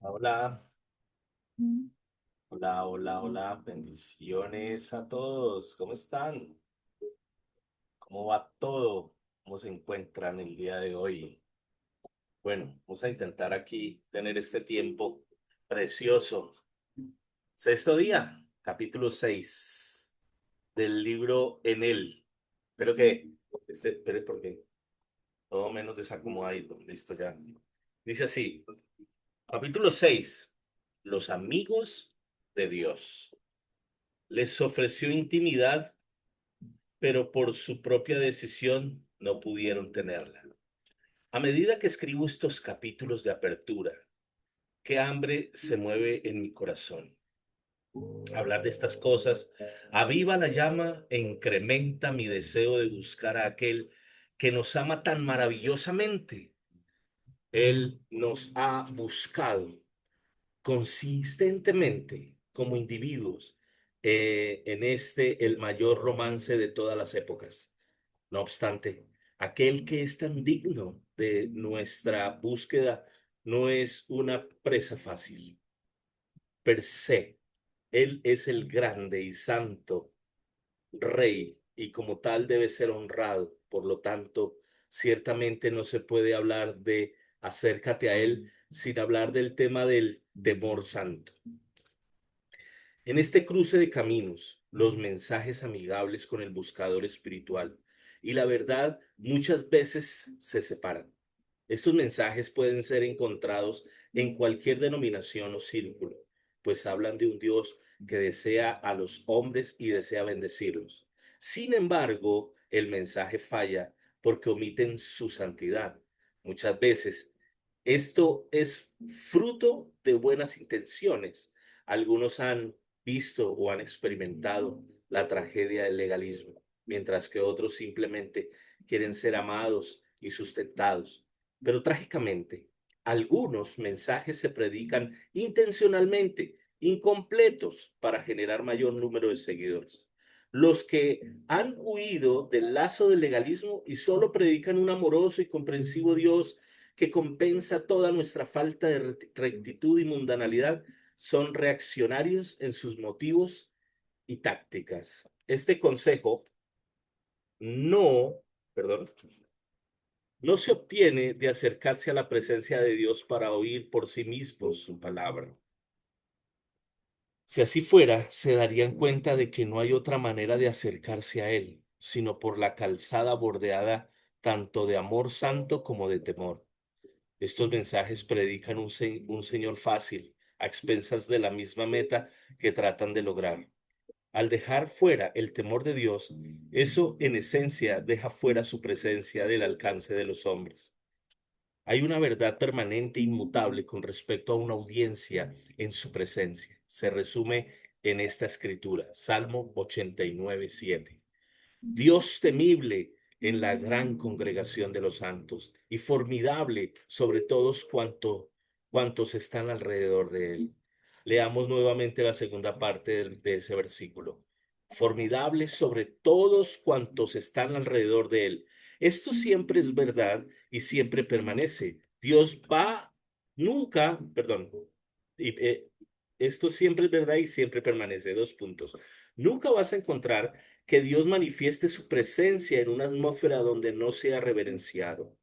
Hola, Mm. hola, hola, hola, bendiciones a todos. ¿Cómo están? ¿Cómo va todo? ¿Cómo se encuentran el día de hoy? Bueno, vamos a intentar aquí tener este tiempo precioso. Sexto día, capítulo 6 del libro En él. Espero que, espere porque todo menos desacomodado. Listo ya. Dice así, capítulo 6. Los amigos de Dios. Les ofreció intimidad, pero por su propia decisión no pudieron tenerla. A medida que escribo estos capítulos de apertura, qué hambre se mueve en mi corazón. Hablar de estas cosas aviva la llama e incrementa mi deseo de buscar a aquel que nos ama tan maravillosamente. Él nos ha buscado consistentemente como individuos en el mayor romance de todas las épocas. No obstante, aquel que es tan digno de nuestra búsqueda no es una presa fácil. Per se, Él es el grande y santo Rey y como tal debe ser honrado. Por lo tanto, ciertamente no se puede hablar de acércate a Él sin hablar del tema del temor santo. En este cruce de caminos, los mensajes amigables con el buscador espiritual y la verdad muchas veces se separan. Estos mensajes pueden ser encontrados en cualquier denominación o círculo, pues hablan de un Dios que desea a los hombres y desea bendecirlos. Sin embargo, el mensaje falla porque omiten su santidad. Muchas veces esto es fruto de buenas intenciones. Algunos han visto o han experimentado la tragedia del legalismo, mientras que otros simplemente quieren ser amados y sustentados. Pero trágicamente, algunos mensajes se predican intencionalmente, incompletos, para generar mayor número de seguidores. Los que han huido del lazo del legalismo y solo predican un amoroso y comprensivo Dios que compensa toda nuestra falta de rectitud y mundanalidad son reaccionarios en sus motivos y tácticas. Este consejo no, perdón, no se obtiene de acercarse a la presencia de Dios para oír por sí mismos su palabra. Si así fuera, se darían cuenta de que no hay otra manera de acercarse a Él, sino por la calzada bordeada tanto de amor santo como de temor. Estos mensajes predican un Señor fácil, a expensas de la misma meta que tratan de lograr. Al dejar fuera el temor de Dios, eso en esencia deja fuera su presencia del alcance de los hombres. Hay una verdad permanente e inmutable con respecto a una audiencia en su presencia. Se resume en esta escritura, Salmo 89:7. Dios temible en la gran congregación de los santos y formidable sobre todos cuantos están alrededor de él. Leamos nuevamente la segunda parte de ese versículo. Formidable sobre todos cuantos están alrededor de él. Esto siempre es verdad y siempre permanece. Dios va nunca, perdón, y, esto siempre es verdad y siempre permanece. Dos puntos. Nunca vas a encontrar que Dios manifieste su presencia en una atmósfera donde no sea reverenciado.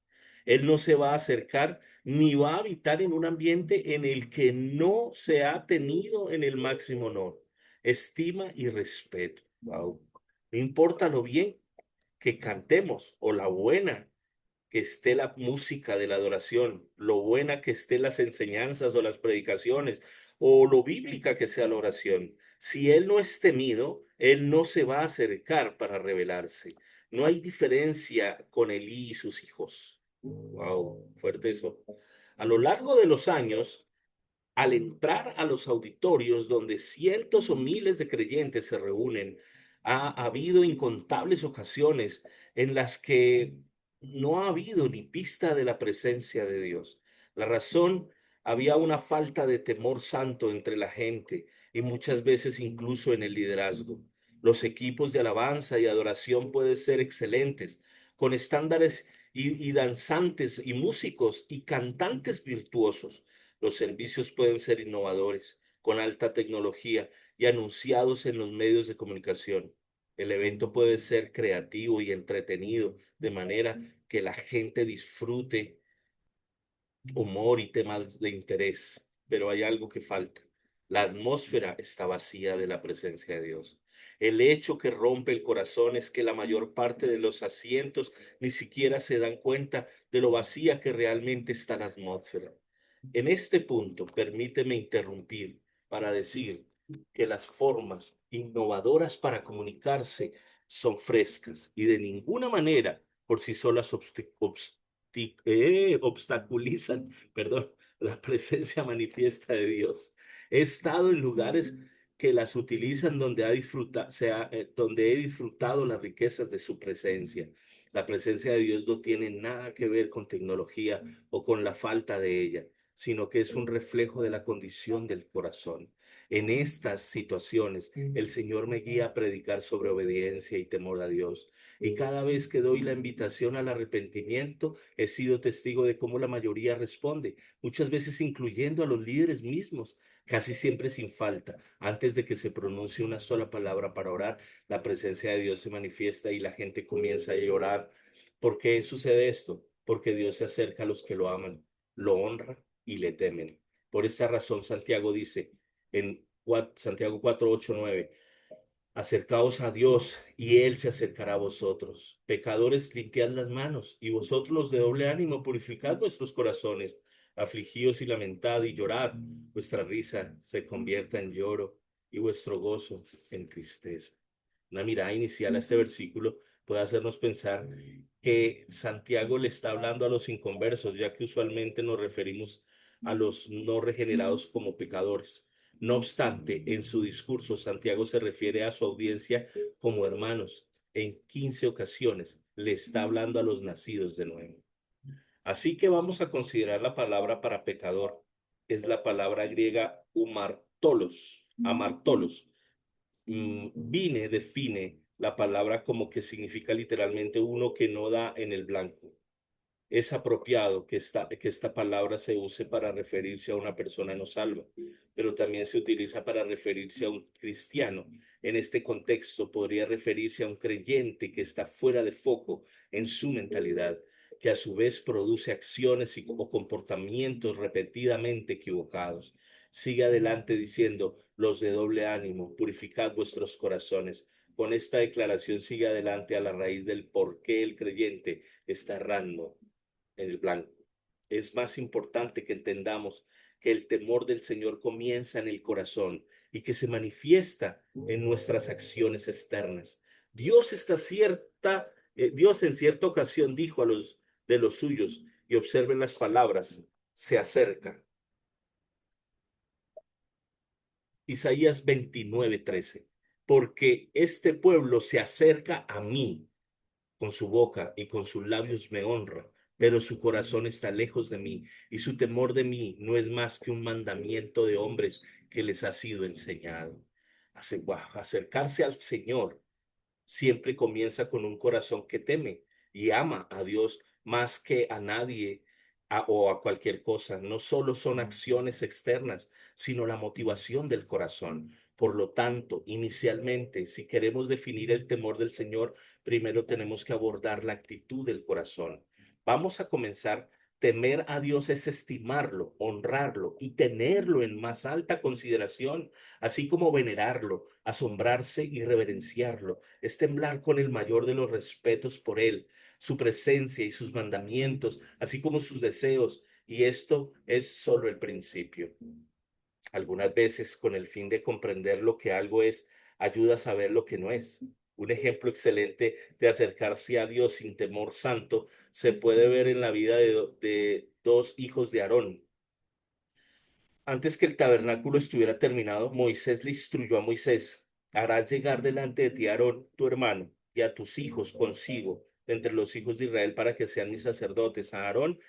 Él no se va a acercar ni va a habitar en un ambiente en el que no se ha tenido en el máximo honor, estima y respeto. Wow. No importa lo bien que cantemos o la buena que esté la música de la adoración, lo buena que esté las enseñanzas o las predicaciones, o lo bíblica que sea la oración. Si Él no es temido, Él no se va a acercar para revelarse. No hay diferencia con Elí y sus hijos. Wow, fuerte eso. A lo largo de los años, al entrar a los auditorios donde cientos o miles de creyentes se reúnen, ha habido incontables ocasiones en las que no ha habido ni pista de la presencia de Dios. La razón, había una falta de temor santo entre la gente y muchas veces incluso en el liderazgo. Los equipos de alabanza y adoración pueden ser excelentes, con estándares y danzantes y músicos y cantantes virtuosos, Los servicios pueden ser innovadores, con alta tecnología y anunciados en los medios de comunicación. El evento puede ser creativo y entretenido, de manera que la gente disfrute humor y temas de interés, pero hay algo que falta. La atmósfera está vacía de la presencia de Dios. El hecho que rompe el corazón es que la mayor parte de los asientos ni siquiera se dan cuenta de lo vacía que realmente está la atmósfera. En este punto, permíteme interrumpir para decir que las formas innovadoras para comunicarse son frescas y de ninguna manera por sí solas obstaculizan, perdón, la presencia manifiesta de Dios. He estado en lugares que las utilizan donde he disfrutado las riquezas de su presencia. La presencia de Dios no tiene nada que ver con tecnología o con la falta de ella, sino que es un reflejo de la condición del corazón. En estas situaciones, el Señor me guía a predicar sobre obediencia y temor a Dios. Y cada vez que doy la invitación al arrepentimiento, he sido testigo de cómo la mayoría responde, muchas veces incluyendo a los líderes mismos, casi siempre sin falta. Antes de que se pronuncie una sola palabra para orar, la presencia de Dios se manifiesta y la gente comienza a llorar. ¿Por qué sucede esto? Porque Dios se acerca a los que lo aman, lo honran y le temen. Por esta razón, Santiago dice en Santiago 4, 8, 9, acercaos a Dios y Él se acercará a vosotros. Pecadores, limpiad las manos, y vosotros los de doble ánimo, purificad vuestros corazones. Afligíos y lamentad y llorad. Vuestra risa se convierta en lloro y vuestro gozo en tristeza. Una mirada inicial a este versículo puede hacernos pensar que Santiago le está hablando a los inconversos, ya que usualmente nos referimos a los no regenerados como pecadores. No obstante, en su discurso, Santiago se refiere a su audiencia como hermanos. En 15 ocasiones le está hablando a los nacidos de nuevo. Así que vamos a considerar la palabra para pecador. Es la palabra griega umartolos, amartolos. Vine define la palabra como que significa literalmente uno que no da en el blanco. Es apropiado que esta palabra se use para referirse a una persona no salva, pero también se utiliza para referirse a un cristiano. En este contexto podría referirse a un creyente que está fuera de foco en su mentalidad, que a su vez produce acciones o comportamientos repetidamente equivocados. Sigue adelante diciendo, los de doble ánimo, purificad vuestros corazones. Con esta declaración sigue adelante a la raíz del por qué el creyente está errando en el blanco. Es más importante que entendamos que el temor del Señor comienza en el corazón y que se manifiesta en nuestras acciones externas. Dios en cierta ocasión dijo a los de los suyos, y observen las palabras, se acerca. Isaías 29:13, porque este pueblo se acerca a mí con su boca y con sus labios me honra, pero su corazón está lejos de mí y su temor de mí no es más que un mandamiento de hombres que les ha sido enseñado. Acercarse al Señor siempre comienza con un corazón que teme y ama a Dios más que a nadie o a cualquier cosa. No solo son acciones externas, sino la motivación del corazón. Por lo tanto, inicialmente, si queremos definir el temor del Señor, primero tenemos que abordar la actitud del corazón. Vamos a comenzar. Temer a Dios es estimarlo, honrarlo y tenerlo en más alta consideración, así como venerarlo, asombrarse y reverenciarlo. Es temblar con el mayor de los respetos por Él, su presencia y sus mandamientos, así como sus deseos. Y esto es solo el principio. Algunas veces, con el fin de comprender lo que algo es, ayuda a saber lo que no es. Un ejemplo excelente de acercarse a Dios sin temor santo se puede ver en la vida de dos hijos de Aarón. Antes que el tabernáculo estuviera terminado, Moisés le instruyó a Moisés, harás llegar delante de ti a Aarón, tu hermano, y a tus hijos consigo, de entre los hijos de Israel, para que sean mis sacerdotes, a Aarón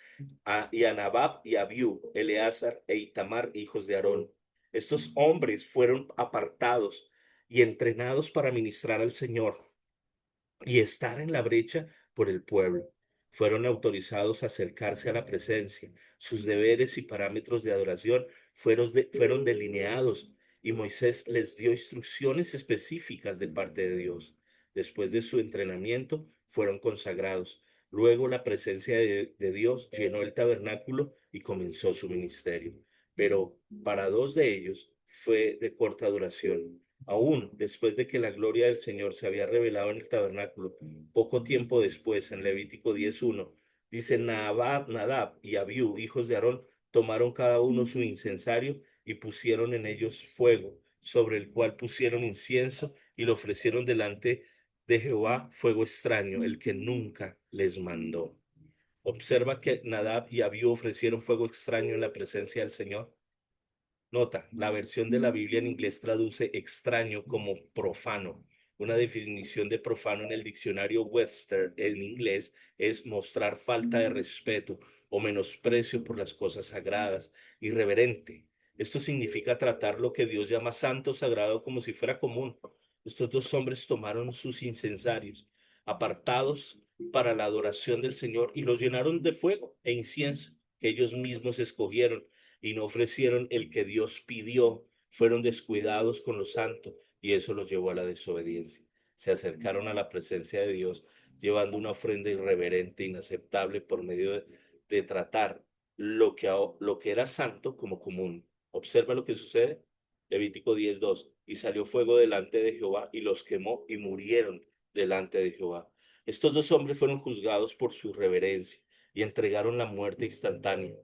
y a Nadab y a Abiú, Eleazar e Itamar, hijos de Aarón. Estos hombres fueron apartados y entrenados para ministrar al Señor y estar en la brecha por el pueblo. fueron autorizados a acercarse a la presencia. Sus deberes y parámetros de adoración fueron delineados y Moisés les dio instrucciones específicas de parte de Dios. Después de su entrenamiento, fueron consagrados. Luego la presencia de Dios llenó el tabernáculo y comenzó su ministerio. Pero para dos de ellos fue de corta duración. Aún después de que la gloria del Señor se había revelado en el tabernáculo, poco tiempo después, en Levítico 10:1, dice: Nadab y Abiú, hijos de Aarón, tomaron cada uno su incensario y pusieron en ellos fuego, sobre el cual pusieron incienso y lo ofrecieron delante de Jehová, fuego extraño, el que nunca les mandó. Observa que Nadab y Abiú ofrecieron fuego extraño en la presencia del Señor. Nota, la versión de la Biblia en inglés traduce extraño como profano. Una definición de profano en el diccionario Webster en inglés es mostrar falta de respeto o menosprecio por las cosas sagradas, irreverente. Esto significa tratar lo que Dios llama santo, sagrado, como si fuera común. Estos dos hombres tomaron sus incensarios, apartados para la adoración del Señor, y los llenaron de fuego e incienso que ellos mismos escogieron y no ofrecieron el que Dios pidió. Fueron descuidados con lo santo y eso los llevó a la desobediencia. Se acercaron a la presencia de Dios llevando una ofrenda irreverente, inaceptable, por medio de tratar lo que era santo como común. Observa lo que sucede. Levítico 10:2. Y salió fuego delante de Jehová y los quemó y murieron delante de Jehová. Estos dos hombres fueron juzgados por su reverencia y entregaron la muerte instantánea.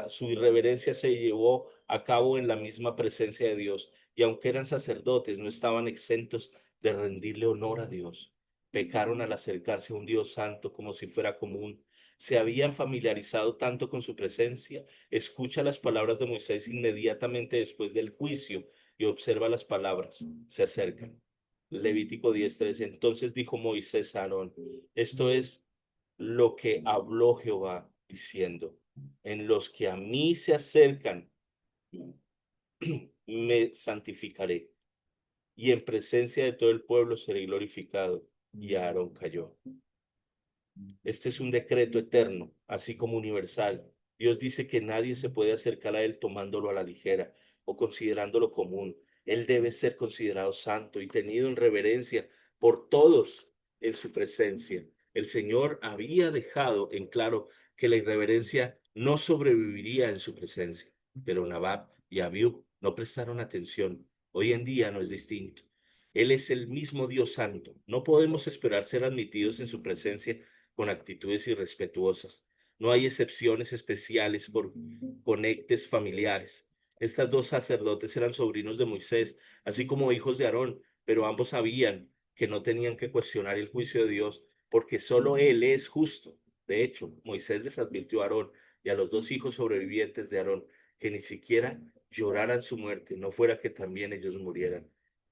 Su irreverencia se llevó a cabo en la misma presencia de Dios, y aunque eran sacerdotes, no estaban exentos de rendirle honor a Dios. Pecaron al acercarse a un Dios santo como si fuera común. Se habían familiarizado tanto con su presencia. Escucha las palabras de Moisés inmediatamente después del juicio y observa las palabras. Se acercan. Levítico 10:13. Entonces dijo Moisés a Aarón: esto es lo que habló Jehová, diciendo: en los que a mí se acercan, me santificaré, y en presencia de todo el pueblo seré glorificado. Y Aarón cayó. Este es un decreto eterno, así como universal. Dios dice que nadie se puede acercar a Él tomándolo a la ligera o considerándolo común. Él debe ser considerado santo y tenido en reverencia por todos en su presencia. El Señor había dejado en claro que la irreverencia no sobreviviría en su presencia, pero Nabab y Abiú no prestaron atención. Hoy en día no es distinto. Él es el mismo Dios santo. No podemos esperar ser admitidos en su presencia con actitudes irrespetuosas. No hay excepciones especiales por conectes familiares. Estas dos sacerdotes eran sobrinos de Moisés, así como hijos de Aarón, pero ambos sabían que no tenían que cuestionar el juicio de Dios, porque solo Él es justo. De hecho, Moisés les advirtió a Aarón y a los dos hijos sobrevivientes de Aarón que ni siquiera lloraran su muerte, no fuera que también ellos murieran.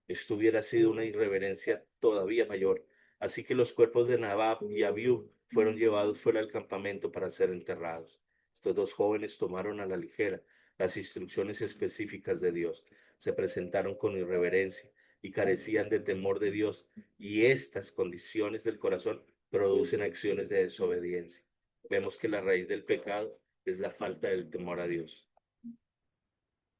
Esto hubiera sido una irreverencia todavía mayor. Así que los cuerpos de Nabab y Abiú fueron llevados fuera del campamento para ser enterrados. Estos dos jóvenes tomaron a la ligera las instrucciones específicas de Dios, se presentaron con irreverencia y carecían de temor de Dios, y estas condiciones del corazón producen acciones de desobediencia. Vemos que la raíz del pecado es la falta del temor a Dios.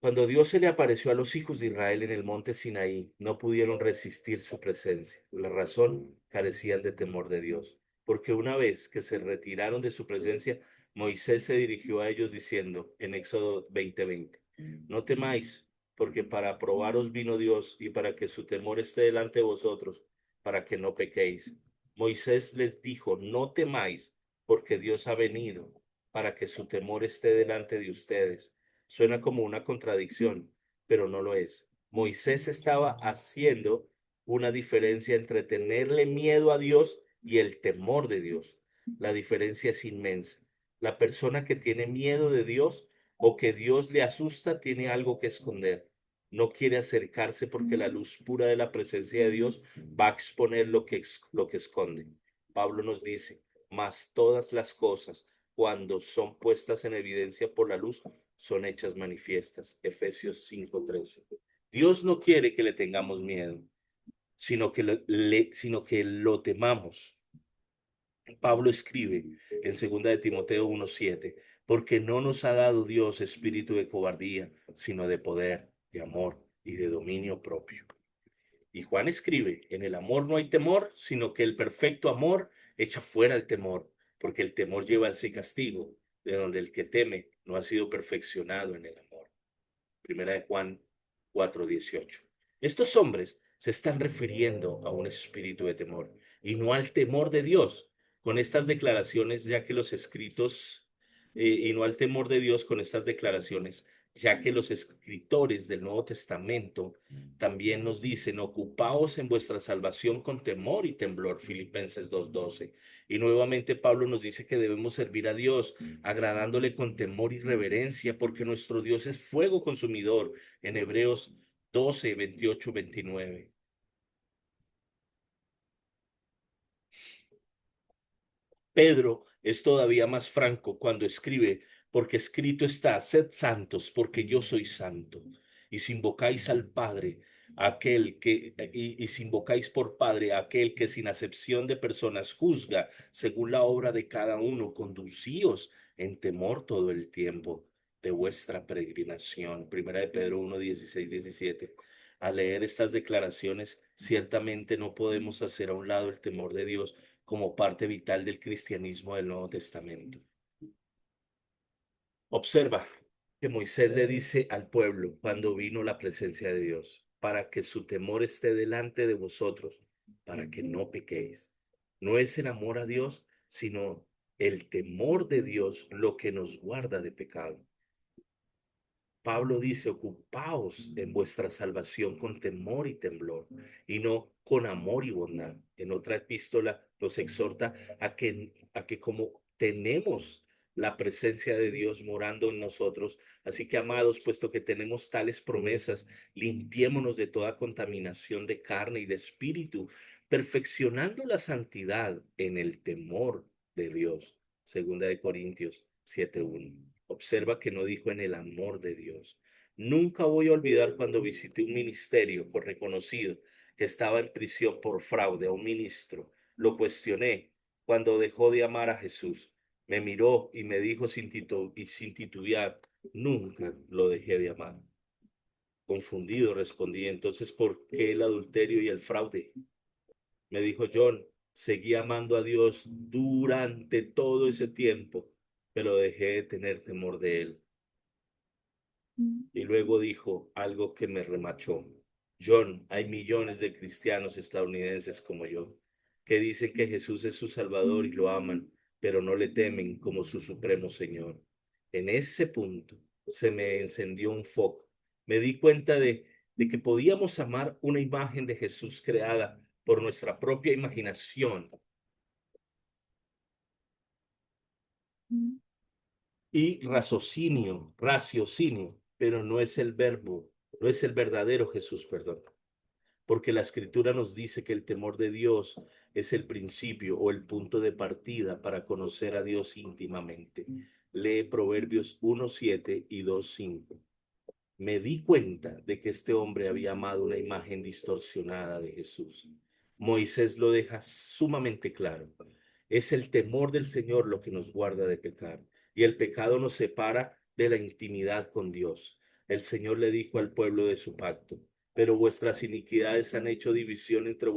Cuando Dios se le apareció a los hijos de Israel en el monte Sinaí, no pudieron resistir su presencia. La razón: carecían de temor de Dios, porque una vez que se retiraron de su presencia, Moisés se dirigió a ellos diciendo en Éxodo 20:20: no temáis, porque para probaros vino Dios y para que su temor esté delante de vosotros, para que no pequéis. Moisés les dijo: no temáis, porque Dios ha venido para que su temor esté delante de ustedes. Suena como una contradicción, pero no lo es. Moisés estaba haciendo una diferencia entre tenerle miedo a Dios y el temor de Dios. La diferencia es inmensa. La persona que tiene miedo de Dios o que Dios le asusta tiene algo que esconder. No quiere acercarse porque la luz pura de la presencia de Dios va a exponer lo que esconde. Pablo nos dice: mas todas las cosas, cuando son puestas en evidencia por la luz, son hechas manifiestas. Efesios 5:13. Dios no quiere que le tengamos miedo, sino que lo temamos. Pablo escribe en 2 de Timoteo 1:7, porque no nos ha dado Dios espíritu de cobardía, sino de poder, de amor y de dominio propio. Y Juan escribe, en el amor no hay temor, sino que el perfecto amor echa fuera el temor, porque el temor lleva ese castigo, de donde el que teme no ha sido perfeccionado en el amor. Primera de Juan 4:18. Estos hombres se están refiriendo a un espíritu de temor y no al temor de Dios con estas declaraciones, ya que los escritos, y no al temor de Dios con estas declaraciones, ya que los escritores del Nuevo Testamento también nos dicen, ocupaos en vuestra salvación con temor y temblor, Filipenses 2:12. Y nuevamente Pablo nos dice que debemos servir a Dios agradándole con temor y reverencia, porque nuestro Dios es fuego consumidor, en Hebreos 12:28-29. Pedro es todavía más franco cuando escribe, porque escrito está, sed santos, porque yo soy santo. Y si invocáis al Padre, y si invocáis por Padre a aquel que sin acepción de personas juzga según la obra de cada uno, conducíos en temor todo el tiempo de vuestra peregrinación. Primera de Pedro 1:16-17. Al leer estas declaraciones, ciertamente no podemos hacer a un lado el temor de Dios como parte vital del cristianismo del Nuevo Testamento. Observa que Moisés le dice al pueblo cuando vino la presencia de Dios, para que su temor esté delante de vosotros, para que no pequéis. No es el amor a Dios, sino el temor de Dios lo que nos guarda de pecado. Pablo dice, ocupaos en vuestra salvación con temor y temblor, y no con amor y bondad. En otra epístola nos exhorta a que como tenemos la presencia de Dios morando en nosotros, así que amados, puesto que tenemos tales promesas, limpiémonos de toda contaminación de carne y de espíritu, perfeccionando la santidad en el temor de Dios. Segunda de Corintios 7:1. Observa que no dijo en el amor de Dios. Nunca voy a olvidar cuando visité un ministerio por reconocido que estaba en prisión por fraude a un ministro. Lo cuestioné cuando dejó de amar a Jesús. Me miró y me dijo sin titubear, nunca lo dejé de amar. Confundido respondí, entonces, ¿por qué el adulterio y el fraude? Me dijo John, seguí amando a Dios durante todo ese tiempo, pero dejé de tener temor de él. Y luego dijo algo que me remachó. John, hay millones de cristianos estadounidenses como yo, que dicen que Jesús es su Salvador y lo aman, pero no le temen como su supremo Señor. En ese punto se me encendió un foco. Me di cuenta de que podíamos amar una imagen de Jesús creada por nuestra propia imaginación y raciocinio, pero no es el verbo, no es el verdadero Jesús, perdón. Porque la escritura nos dice que el temor de Dios es el principio o el punto de partida para conocer a Dios íntimamente. Lee Proverbios 1:7 y 2:5. Me di cuenta de que este hombre había amado una imagen distorsionada de Jesús. Moisés lo deja sumamente claro. Es el temor del Señor lo que nos guarda de pecar, y el pecado nos separa de la intimidad con Dios. El Señor le dijo al pueblo de su pacto, pero vuestras iniquidades han hecho división entre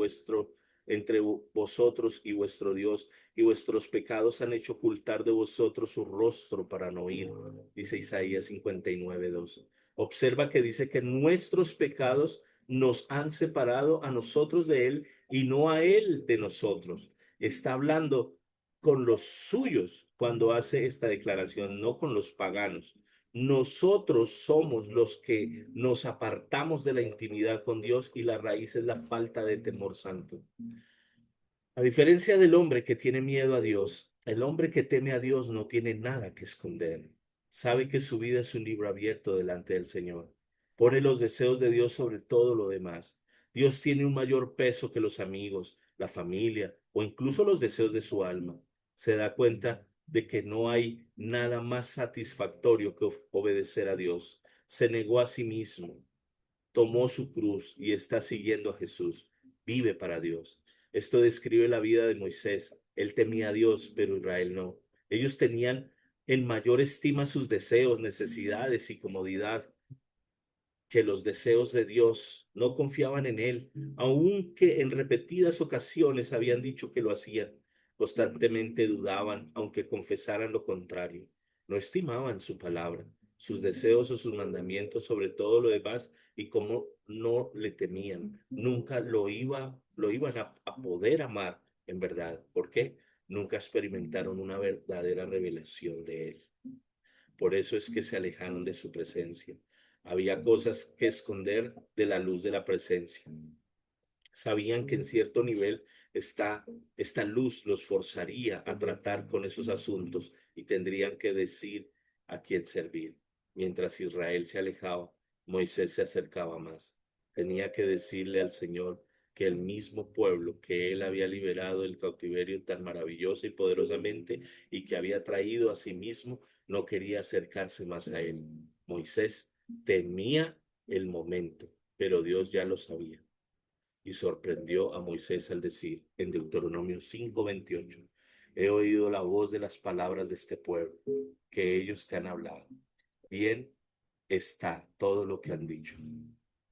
vosotros y vuestro Dios, y vuestros pecados han hecho ocultar de vosotros su rostro para no oír, dice Isaías 59:2. Observa que dice que nuestros pecados nos han separado a nosotros de Él y no a Él de nosotros. Está hablando con los suyos cuando hace esta declaración, no con los paganos. Nosotros somos los que nos apartamos de la intimidad con Dios y la raíz es la falta de temor santo. A diferencia del hombre que tiene miedo a Dios, el hombre que teme a Dios no tiene nada que esconder. Sabe que su vida es un libro abierto delante del Señor. Pone los deseos de Dios sobre todo lo demás. Dios tiene un mayor peso que los amigos, la familia o incluso los deseos de su alma. Se da cuenta de que no hay nada más satisfactorio que obedecer a Dios. Se negó a sí mismo, tomó su cruz y está siguiendo a Jesús. Vive para Dios. Esto describe la vida de Moisés Él temía a Dios, pero Israel no. Ellos tenían en mayor estima sus deseos, necesidades y comodidad que los deseos de Dios. No confiaban en Él, aunque en repetidas ocasiones habían dicho que lo hacían. Constantemente dudaban, aunque confesaran lo contrario. No estimaban su palabra, sus deseos o sus mandamientos sobre todo lo demás, y como no le temían, nunca lo iban a poder amar en verdad. ¿Por qué? Nunca experimentaron una verdadera revelación de Él. Por eso es que se alejaron de su presencia. Había cosas que esconder de la luz de la presencia. Sabían que en cierto nivel esta luz los forzaría a tratar con esos asuntos y tendrían que decir a quién servir. Mientras Israel se alejaba, Moisés se acercaba más. Tenía que decirle al Señor que el mismo pueblo que él había liberado del cautiverio tan maravillosa y poderosamente y que había traído a sí mismo, no quería acercarse más a él. Moisés temía el momento, pero Dios ya lo sabía y sorprendió a Moisés al decir en Deuteronomio 5:28, he oído la voz de las palabras de este pueblo, que ellos te han hablado. Bien está todo lo que han dicho.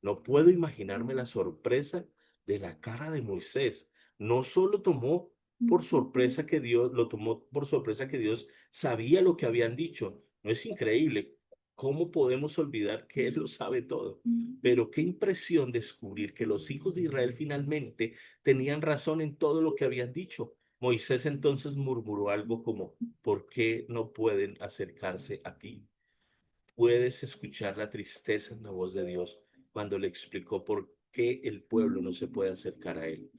No puedo imaginarme la sorpresa de la cara de Moisés. No solo tomó por sorpresa que Dios, lo tomó por sorpresa que Dios sabía lo que habían dicho. ¿No es increíble? ¿Cómo podemos olvidar que Él lo sabe todo? Pero qué impresión descubrir que los hijos de Israel finalmente tenían razón en todo lo que habían dicho. Moisés entonces murmuró algo como, ¿por qué no pueden acercarse a ti? Puedes escuchar la tristeza en la voz de Dios cuando le explicó por qué el pueblo no se puede acercar a Él.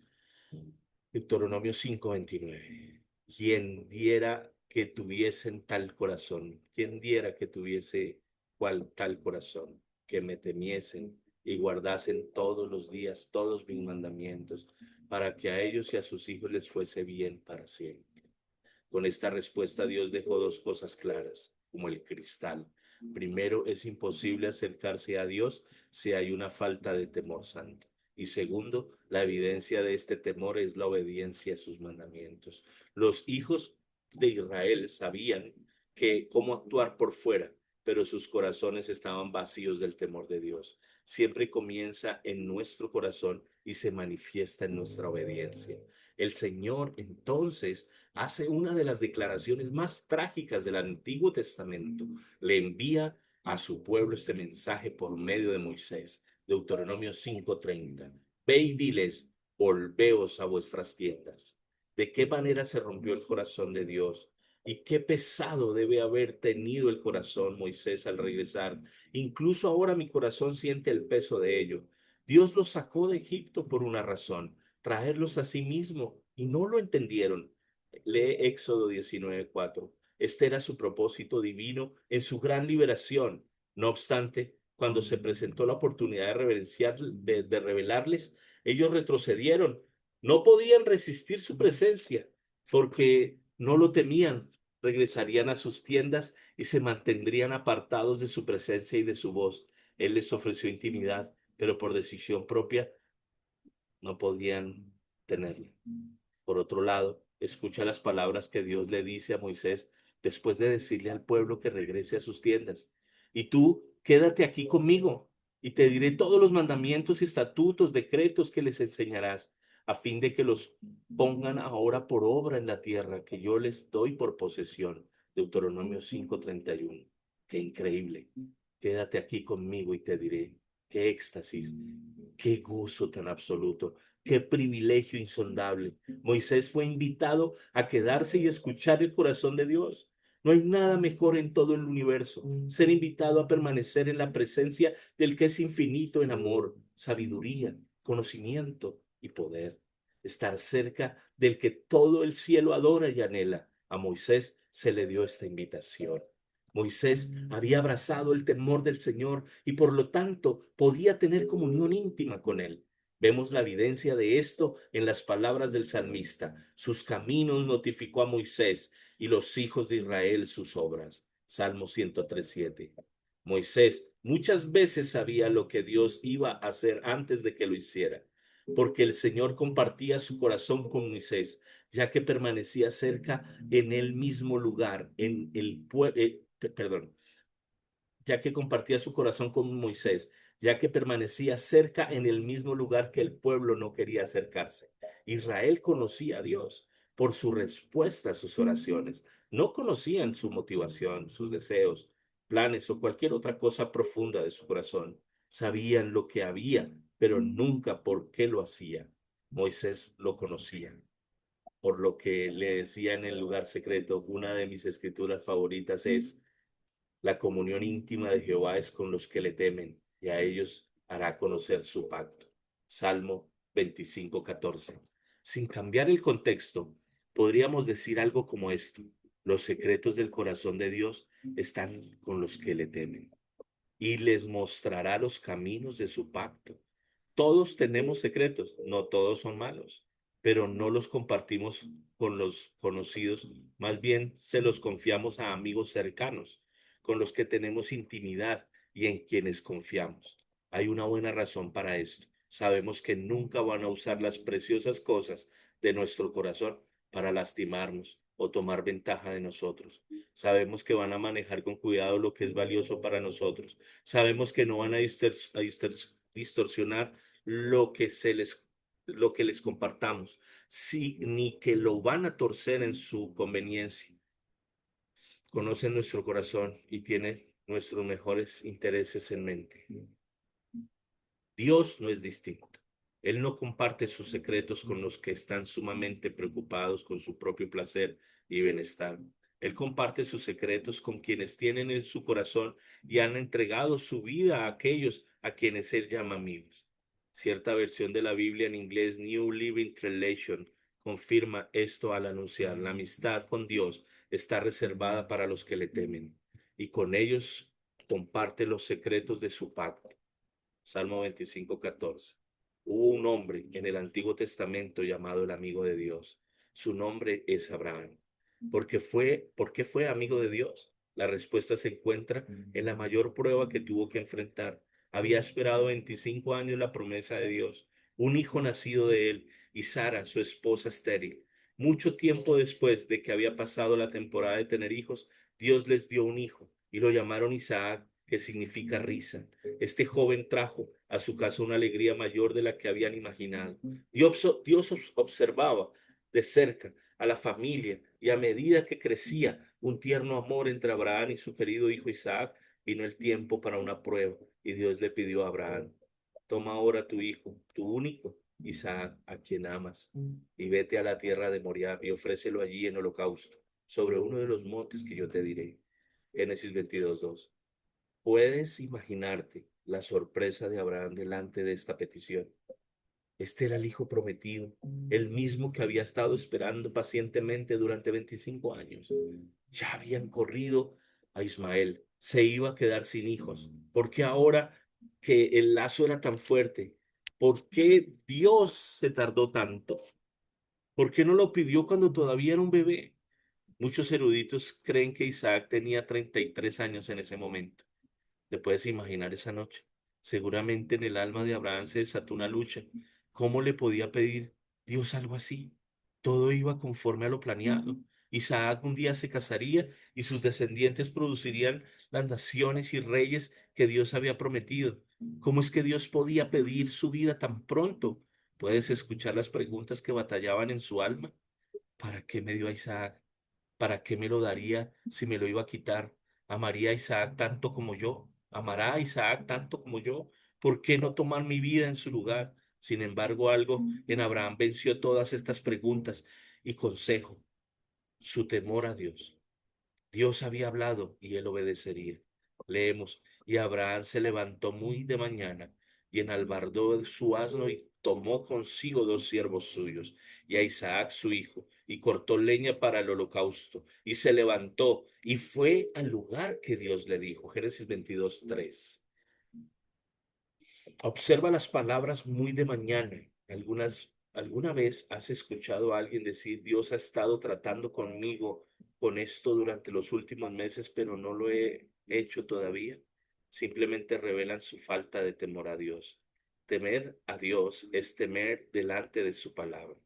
Deuteronomio 5:29. Quien diera que tuviesen tal corazón, quien diera que tuviese cual tal corazón, que me temiesen y guardasen todos los días todos mis mandamientos, para que a ellos y a sus hijos les fuese bien para siempre. Con esta respuesta Dios dejó dos cosas claras, como el cristal. Primero, es imposible acercarse a Dios si hay una falta de temor santo. Y segundo, la evidencia de este temor es la obediencia a sus mandamientos. Los hijos de Israel sabían que cómo actuar por fuera, pero sus corazones estaban vacíos del temor de Dios. Siempre comienza en nuestro corazón y se manifiesta en nuestra obediencia. El Señor entonces hace una de las declaraciones más trágicas del Antiguo Testamento. Le envía a su pueblo este mensaje por medio de Moisés. Deuteronomio 5:30. Ve y diles, volveos a vuestras tiendas. ¿De qué manera se rompió el corazón de Dios? Y qué pesado debe haber tenido el corazón Moisés al regresar. Incluso ahora mi corazón siente el peso de ello. Dios los sacó de Egipto por una razón, traerlos a sí mismo, y no lo entendieron. Lee Éxodo 19:4. Este era su propósito divino en su gran liberación. No obstante, cuando se presentó la oportunidad de revelarles, ellos retrocedieron. No podían resistir su presencia porque no lo temían. Regresarían a sus tiendas y se mantendrían apartados de su presencia y de su voz. Él les ofreció intimidad, pero por decisión propia no podían tenerla. Por otro lado, escucha las palabras que Dios le dice a Moisés después de decirle al pueblo que regrese a sus tiendas. Y tú, quédate aquí conmigo y te diré todos los mandamientos y estatutos, decretos que les enseñarás, a fin de que los pongan ahora por obra en la tierra que yo les doy por posesión. Deuteronomio 5:31. Qué increíble. Quédate aquí conmigo y te diré. Qué éxtasis, qué gozo tan absoluto. Qué privilegio insondable. Moisés fue invitado a quedarse y escuchar el corazón de Dios. No hay nada mejor en todo el universo, ser invitado a permanecer en la presencia del que es infinito en amor, sabiduría, conocimiento y poder. Estar cerca del que todo el cielo adora y anhela. A Moisés se le dio esta invitación. Moisés había abrazado el temor del Señor y por lo tanto podía tener comunión íntima con él. Vemos la evidencia de esto en las palabras del salmista. Sus caminos notificó a Moisés y los hijos de Israel sus obras. Salmo 103:7. Moisés muchas veces sabía lo que Dios iba a hacer antes de que lo hiciera. porque el Señor compartía su corazón con Moisés, ya que permanecía cerca en el mismo lugar, en el perdón, ya que compartía su corazón con Moisés, ya que permanecía cerca en el mismo lugar que el pueblo no quería acercarse. Israel conocía a Dios por su respuesta a sus oraciones. No conocían su motivación, sus deseos, planes o cualquier otra cosa profunda de su corazón. Sabían lo que había, pero nunca por qué lo hacía. Moisés lo conocía, por lo que le decía en el lugar secreto. Una de mis escrituras favoritas es: la comunión íntima de Jehová es con los que le temen, y a ellos hará conocer su pacto. Salmo 25:14. Sin cambiar el contexto, podríamos decir algo como esto: los secretos del corazón de Dios están con los que le temen, y les mostrará los caminos de su pacto. Todos tenemos secretos, no todos son malos, pero no los compartimos con los conocidos, más bien se los confiamos a amigos cercanos, con los que tenemos intimidad y en quienes confiamos. Hay una buena razón para esto. Sabemos que nunca van a usar las preciosas cosas de nuestro corazón para lastimarnos o tomar ventaja de nosotros. Sabemos que van a manejar con cuidado lo que es valioso para nosotros. Sabemos que no van a distorsionar lo que lo que les compartamos, sí, ni que lo van a torcer en su conveniencia. Conocen nuestro corazón y tienen nuestros mejores intereses en mente. Dios no es distinto. Él no comparte sus secretos con los que están sumamente preocupados con su propio placer y bienestar. Él comparte sus secretos con quienes tienen en su corazón y han entregado su vida a aquellos a quienes Él llama amigos. Cierta versión de la Biblia en inglés, New Living Translation, confirma esto al anunciar: la amistad con Dios está reservada para los que le temen, y con ellos comparte los secretos de su pacto. Salmo 25:14. Hubo un hombre en el Antiguo Testamento llamado el amigo de Dios. Su nombre es Abraham. ¿Por qué fue amigo de Dios? La respuesta se encuentra en la mayor prueba que tuvo que enfrentar. Había esperado 25 años la promesa de Dios, un hijo nacido de él, y Sara, su esposa, estéril. Mucho tiempo después de que había pasado la temporada de tener hijos, Dios les dio un hijo y lo llamaron Isaac, que significa risa. Este joven trajo a su casa una alegría mayor de la que habían imaginado. Dios observaba de cerca a la familia, y a medida que crecía un tierno amor entre Abraham y su querido hijo Isaac, vino el tiempo para una prueba, y Dios le pidió a Abraham: toma ahora tu hijo, tu único, Isaac, a quien amas, y vete a la tierra de Moriah y ofrécelo allí en holocausto, sobre uno de los montes que yo te diré. Génesis 22:2. ¿Puedes imaginarte la sorpresa de Abraham delante de esta petición? Este era el hijo prometido, el mismo que había estado esperando pacientemente durante 25 años. Ya habían corrido a Ismael, se iba a quedar sin hijos. ¿Por qué ahora que el lazo era tan fuerte? ¿Por qué Dios se tardó tanto? ¿Por qué no lo pidió cuando todavía era un bebé? Muchos eruditos creen que Isaac tenía 33 años en ese momento. ¿Te puedes imaginar esa noche? Seguramente en el alma de Abraham se desató una lucha. ¿Cómo le podía pedir Dios algo así? Todo iba conforme a lo planeado. Isaac un día se casaría y sus descendientes producirían las naciones y reyes que Dios había prometido. ¿Cómo es que Dios podía pedir su vida tan pronto? ¿Puedes escuchar las preguntas que batallaban en su alma? ¿Para qué me dio a Isaac? ¿Para qué me lo daría si me lo iba a quitar? ¿Amaría a Isaac tanto como yo? ¿Amará a Isaac tanto como yo? ¿Por qué no tomar mi vida en su lugar? Sin embargo, algo en Abraham venció todas estas preguntas y consejo: su temor a Dios. Dios había hablado y él obedecería. Leemos: y Abraham se levantó muy de mañana y enalbardó su asno y tomó consigo dos siervos suyos y a Isaac su hijo, y cortó leña para el holocausto, y se levantó y fue al lugar que Dios le dijo. Génesis 22:3. Observa las palabras muy de mañana. ¿Alguna vez has escuchado a alguien decir: Dios ha estado tratando conmigo con esto durante los últimos meses, pero no lo he hecho todavía? Simplemente revelan su falta de temor a Dios. temer a Dios es temer delante de su palabra.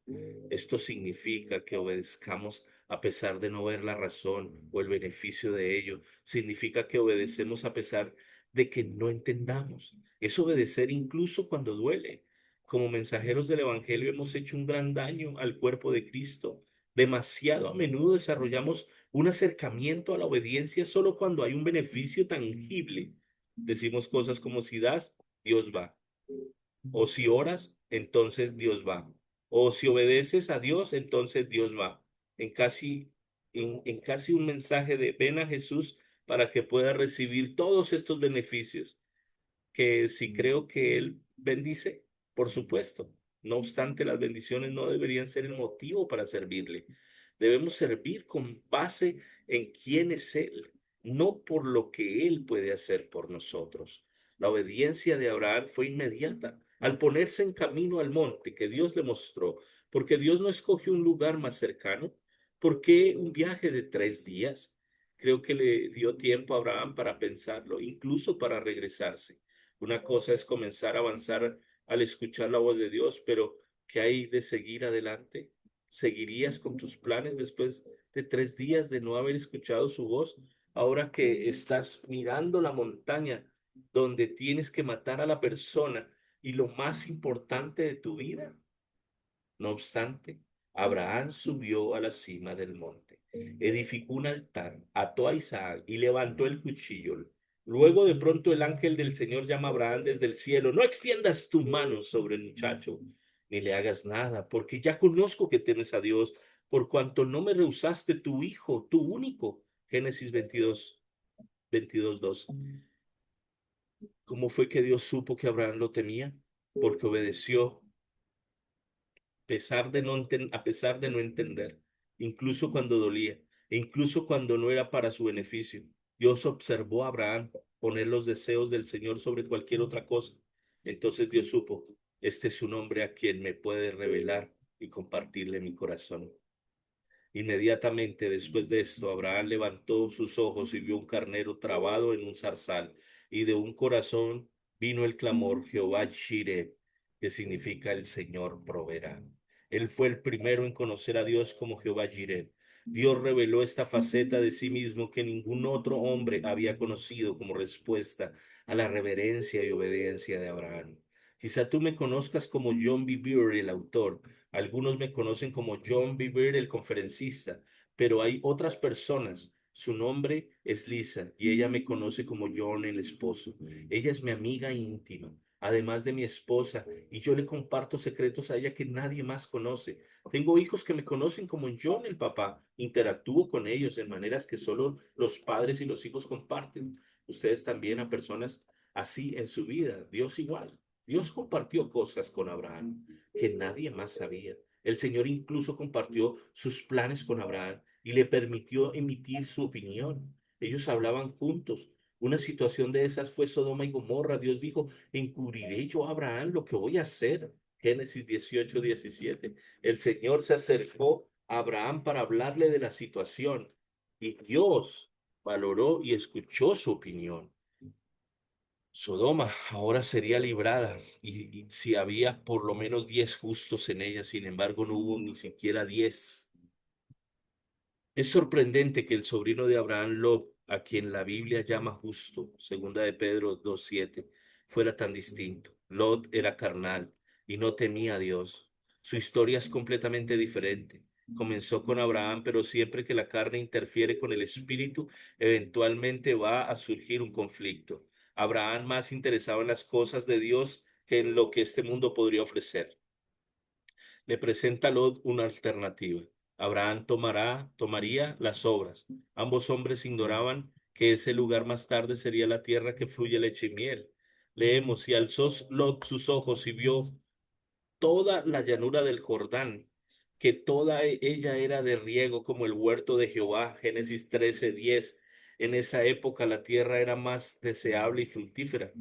Esto significa que obedezcamos a pesar de no ver la razón o el beneficio de ello. Significa que obedecemos a pesar de que no entendamos. Es obedecer incluso cuando duele. Como mensajeros del Evangelio hemos hecho un gran daño al cuerpo de Cristo. Demasiado a menudo desarrollamos un acercamiento a la obediencia solo cuando hay un beneficio tangible. Decimos cosas como si das, Dios va. O si oras, entonces Dios va. O si obedeces a Dios, entonces Dios va. En casi un mensaje de ven a Jesús para que pueda recibir todos estos beneficios que si creo que Él bendice, por supuesto. No obstante, las bendiciones no deberían ser el motivo para servirle. Debemos servir con base en quién es Él, no por lo que Él puede hacer por nosotros. La obediencia de Abraham fue inmediata. Al ponerse en camino al monte que Dios le mostró, porque Dios no escogió un lugar más cercano, ¿por qué un viaje de 3 días? Creo que le dio tiempo a Abraham para pensarlo, incluso para regresarse. Una cosa es comenzar a avanzar al escuchar la voz de Dios, pero ¿qué hay de seguir adelante? ¿Seguirías con tus planes después de 3 días de no haber escuchado su voz? Ahora que estás mirando la montaña donde tienes que matar a la persona y lo más importante de tu vida. No obstante, Abraham subió a la cima del monte, edificó un altar, ató a Isaac y levantó el cuchillo. Luego de pronto el ángel del Señor llama a Abraham desde el cielo: no extiendas tu mano sobre el muchacho, ni le hagas nada, porque ya conozco que temes a Dios, por cuanto no me rehusaste tu hijo, tu único. Génesis 22:2. ¿Cómo fue que Dios supo que Abraham lo temía? Porque obedeció a pesar de no entender, incluso cuando dolía, e incluso cuando no era para su beneficio. Dios observó a Abraham poner los deseos del Señor sobre cualquier otra cosa. Entonces Dios supo: este es un hombre a quien me puede revelar y compartirle mi corazón. Inmediatamente después de esto, Abraham levantó sus ojos y vio un carnero trabado en un zarzal, y de un corazón vino el clamor: Jehová Jireh, que significa el Señor proveerá. Él fue el primero en conocer a Dios como Jehová Jireh. Dios reveló esta faceta de sí mismo que ningún otro hombre había conocido como respuesta a la reverencia y obediencia de Abraham. Quizá tú me conozcas como John Bevere, el autor. Algunos me conocen como John Bevere, el conferencista, pero hay otras personas. Su nombre es Lisa y ella me conoce como John, el esposo. Ella es mi amiga íntima, además de mi esposa, y yo le comparto secretos a ella que nadie más conoce. Tengo hijos que me conocen como John, el papá. Interactúo con ellos en maneras que solo los padres y los hijos comparten. Ustedes también a personas así en su vida. Dios igual. Dios compartió cosas con Abraham que nadie más sabía. El Señor incluso compartió sus planes con Abraham y le permitió emitir su opinión. Ellos hablaban juntos. Una situación de esas fue Sodoma y Gomorra. Dios dijo: encubriré yo a Abraham lo que voy a hacer. Génesis 18:17. El Señor se acercó a Abraham para hablarle de la situación y Dios valoró y escuchó su opinión. Sodoma ahora sería librada, y si había por lo menos 10 justos en ella, sin embargo no hubo ni siquiera 10. Es sorprendente que el sobrino de Abraham, Lot, a quien la Biblia llama justo, segunda de Pedro 2:7, fuera tan distinto. Lot era carnal y no temía a Dios. Su historia es completamente diferente. Comenzó con Abraham, pero siempre que la carne interfiere con el espíritu, eventualmente va a surgir un conflicto. Abraham más interesado en las cosas de Dios que en lo que este mundo podría ofrecer. Le presenta a Lot una alternativa. Abraham tomaría las obras. Ambos hombres ignoraban que ese lugar más tarde sería la tierra que fluye leche y miel. Leemos: y alzó Lot sus ojos y vio toda la llanura del Jordán, que toda ella era de riego como el huerto de Jehová. Génesis 13:10. En esa época la tierra era más deseable y fructífera.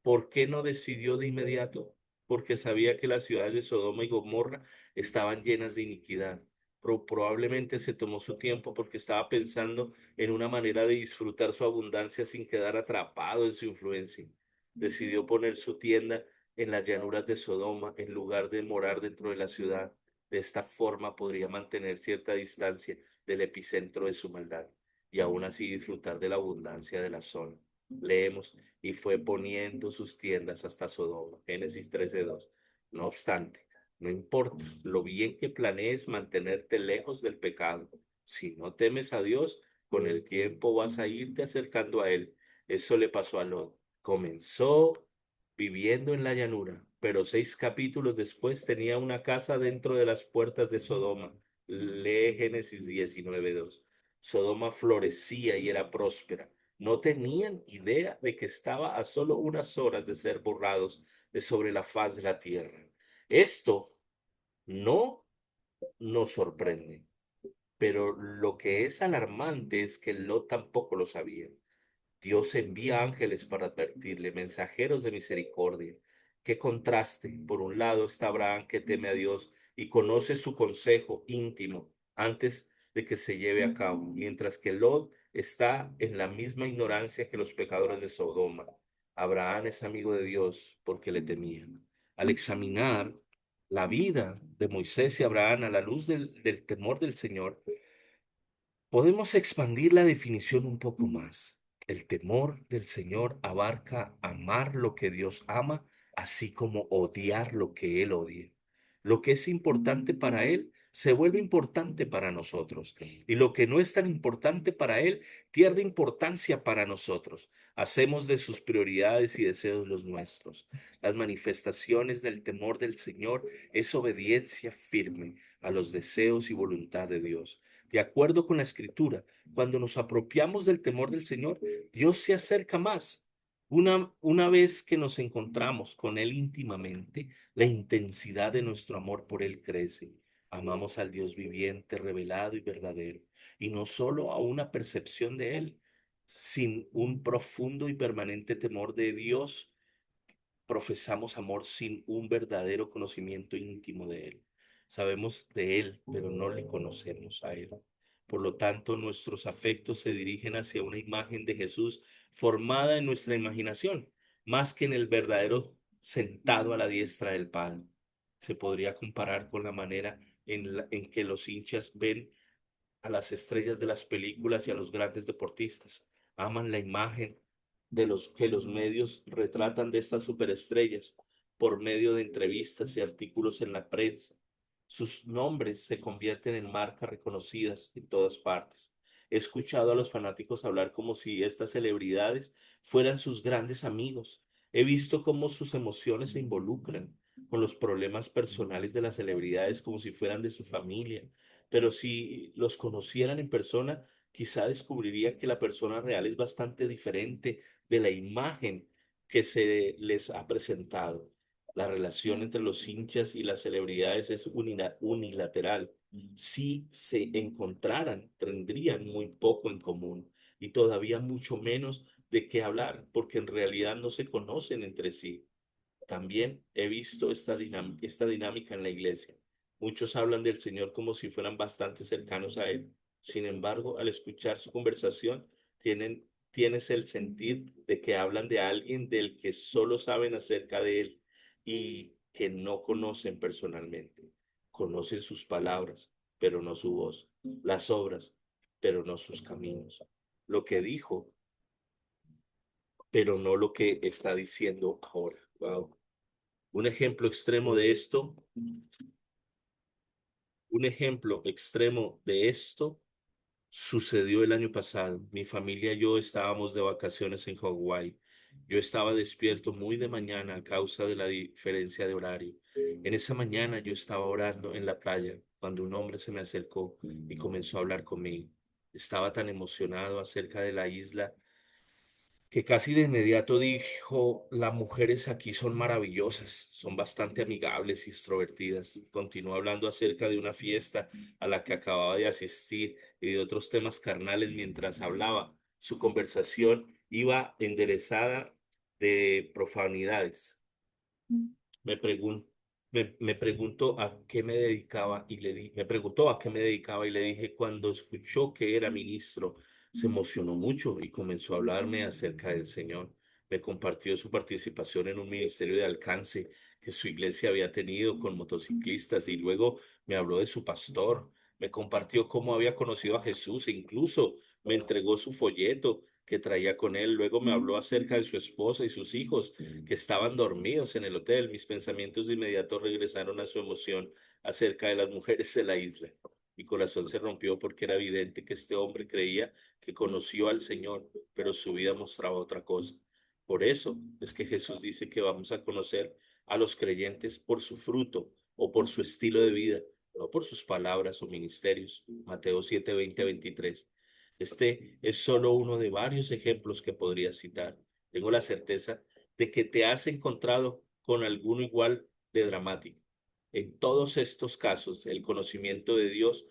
¿Por qué no decidió de inmediato? Porque sabía que las ciudades de Sodoma y Gomorra estaban llenas de iniquidad. Probablemente se tomó su tiempo porque estaba pensando en una manera de disfrutar su abundancia sin quedar atrapado en su influencia. Decidió poner su tienda en las llanuras de Sodoma en lugar de morar dentro de la ciudad. De esta forma podría mantener cierta distancia del epicentro de su maldad y aún así disfrutar de la abundancia de la zona. Leemos, y fue poniendo sus tiendas hasta Sodoma. Génesis 13:2. No obstante, no importa lo bien que planees mantenerte lejos del pecado. Si no temes a Dios, con el tiempo vas a irte acercando a Él. Eso le pasó a Lot. Comenzó viviendo en la llanura, pero 6 capítulos después tenía una casa dentro de las puertas de Sodoma. Lee Génesis 19:2. Sodoma florecía y era próspera. No tenían idea de que estaba a solo unas horas de ser borrados de sobre la faz de la tierra. Esto no nos sorprende, pero lo que es alarmante es que Lot tampoco lo sabía. Dios envía ángeles para advertirle, mensajeros de misericordia. Qué contraste. Por un lado está Abraham, que teme a Dios y conoce su consejo íntimo antes de que se lleve a cabo, mientras que Lot está en la misma ignorancia que los pecadores de Sodoma. Abraham es amigo de Dios porque le temía. Al examinar la vida de Moisés y Abraham a la luz del temor del Señor, podemos expandir la definición un poco más. El temor del Señor abarca amar lo que Dios ama, así como odiar lo que Él odia. Lo que es importante para Él se vuelve importante para nosotros, y lo que no es tan importante para Él pierde importancia para nosotros. Hacemos de sus prioridades y deseos los nuestros. Las manifestaciones del temor del Señor es obediencia firme a los deseos y voluntad de Dios. De acuerdo con la Escritura, cuando nos apropiamos del temor del Señor, Dios se acerca más. Una vez que nos encontramos con Él íntimamente, la intensidad de nuestro amor por Él crece. Amamos al Dios viviente, revelado y verdadero, y no solo a una percepción de Él, sin un profundo y permanente temor de Dios. Profesamos amor sin un verdadero conocimiento íntimo de Él. Sabemos de Él, pero no le conocemos a Él. Por lo tanto, nuestros afectos se dirigen hacia una imagen de Jesús formada en nuestra imaginación, más que en el verdadero sentado a la diestra del Padre. Se podría comparar con la manera en que los hinchas ven a las estrellas de las películas y a los grandes deportistas. Aman la imagen de los que los medios retratan de estas superestrellas por medio de entrevistas y artículos en la prensa. Sus nombres se convierten en marcas reconocidas en todas partes. He escuchado a los fanáticos hablar como si estas celebridades fueran sus grandes amigos. He visto cómo sus emociones se involucran con los problemas personales de las celebridades como si fueran de su familia, pero si los conocieran en persona, quizá descubriría que la persona real es bastante diferente de la imagen que se les ha presentado. La relación entre los hinchas y las celebridades es unilateral. Si se encontraran, tendrían muy poco en común y todavía mucho menos de qué hablar, porque en realidad no se conocen entre sí. También he visto esta dinámica en la iglesia. Muchos hablan del Señor como si fueran bastante cercanos a Él. Sin embargo, al escuchar su conversación, tienes el sentir de que hablan de alguien del que solo saben acerca de Él y que no conocen personalmente. Conocen sus palabras, pero no su voz. Las obras, pero no sus caminos. Lo que dijo, pero no lo que está diciendo ahora. Wow. Un ejemplo extremo de esto, un ejemplo extremo de esto sucedió el año pasado. Mi familia y yo estábamos de vacaciones en Hawái. Yo estaba despierto muy de mañana a causa de la diferencia de horario. En esa mañana yo estaba orando en la playa cuando un hombre se me acercó y comenzó a hablar conmigo. Estaba tan emocionado acerca de la isla que casi de inmediato dijo: las mujeres aquí son maravillosas, son bastante amigables y extrovertidas. Continuó hablando acerca de una fiesta a la que acababa de asistir y de otros temas carnales mientras hablaba. Su conversación iba enderezada de profanidades. Me pregun- me preguntó a qué me dedicaba y me preguntó a qué me dedicaba y le dije. Cuando escuchó que era ministro, se emocionó mucho y comenzó a hablarme acerca del Señor. Me compartió su participación en un ministerio de alcance que su iglesia había tenido con motociclistas y luego me habló de su pastor. Me compartió cómo había conocido a Jesús e incluso me entregó su folleto que traía con él. Luego me habló acerca de su esposa y sus hijos que estaban dormidos en el hotel. Mis pensamientos de inmediato regresaron a su emoción acerca de las mujeres de la isla. Mi corazón se rompió porque era evidente que este hombre creía que conoció al Señor, pero su vida mostraba otra cosa. Por eso es que Jesús dice que vamos a conocer a los creyentes por su fruto o por su estilo de vida, no por sus palabras o ministerios. Mateo 7, 20, 23. Este es solo uno de varios ejemplos que podría citar. Tengo la certeza de que te has encontrado con alguno igual de dramático. En todos estos casos, el conocimiento de Dios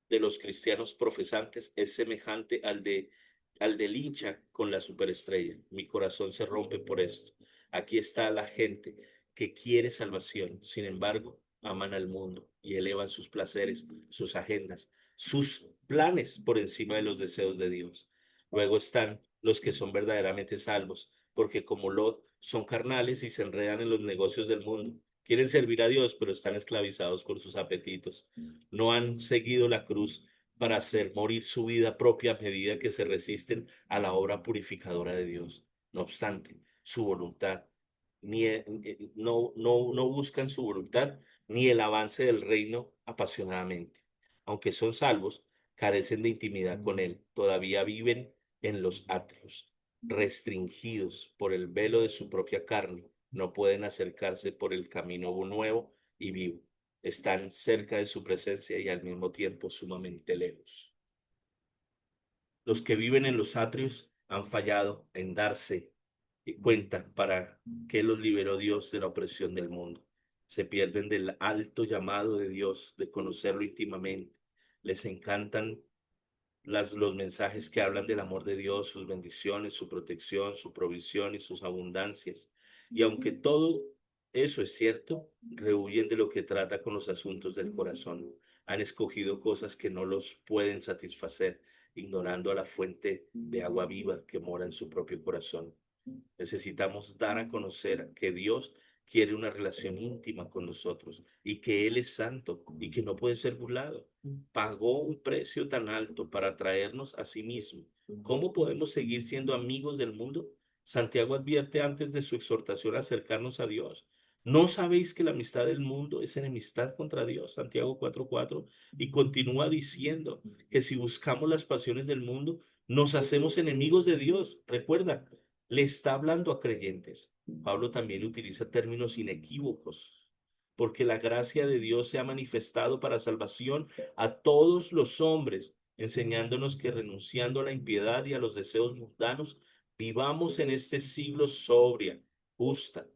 de los cristianos profesantes es semejante al del hincha con la superestrella. Mi corazón se rompe por esto. Aquí está la gente que quiere salvación, sin embargo, aman al mundo y elevan sus placeres, sus agendas, sus planes por encima de los deseos de Dios. Luego están los que son verdaderamente salvos, porque como Lot son carnales y se enredan en los negocios del mundo. Quieren servir a Dios, pero están esclavizados por sus apetitos. No han seguido la cruz para hacer morir su vida propia a medida que se resisten a la obra purificadora de Dios. No obstante, su voluntad, no buscan su voluntad ni el avance del reino apasionadamente. Aunque son salvos, carecen de intimidad con Él. Todavía viven en los atrios, restringidos por el velo de su propia carne. No pueden acercarse por el camino nuevo y vivo. Están cerca de su presencia y al mismo tiempo sumamente lejos. Los que viven en los atrios han fallado en darse cuenta para qué los liberó Dios de la opresión del mundo. Se pierden del alto llamado de Dios, de conocerlo íntimamente. Les encantan los mensajes que hablan del amor de Dios, sus bendiciones, su protección, su provisión y sus abundancias. Y aunque todo eso es cierto, rehuyen de lo que trata con los asuntos del corazón. Han escogido cosas que no los pueden satisfacer, ignorando a la fuente de agua viva que mora en su propio corazón. Necesitamos dar a conocer que Dios quiere una relación íntima con nosotros y que Él es santo y que no puede ser burlado. Pagó un precio tan alto para traernos a sí mismo. ¿Cómo podemos seguir siendo amigos del mundo? Santiago advierte antes de su exhortación a acercarnos a Dios. ¿No sabéis que la amistad del mundo es enemistad contra Dios? Santiago 4:4. Y continúa diciendo que si buscamos las pasiones del mundo, nos hacemos enemigos de Dios. Recuerda, le está hablando a creyentes. Pablo también utiliza términos inequívocos, porque la gracia de Dios se ha manifestado para salvación a todos los hombres, enseñándonos que renunciando a la impiedad y a los deseos mundanos, vivamos en este siglo sobria, justa,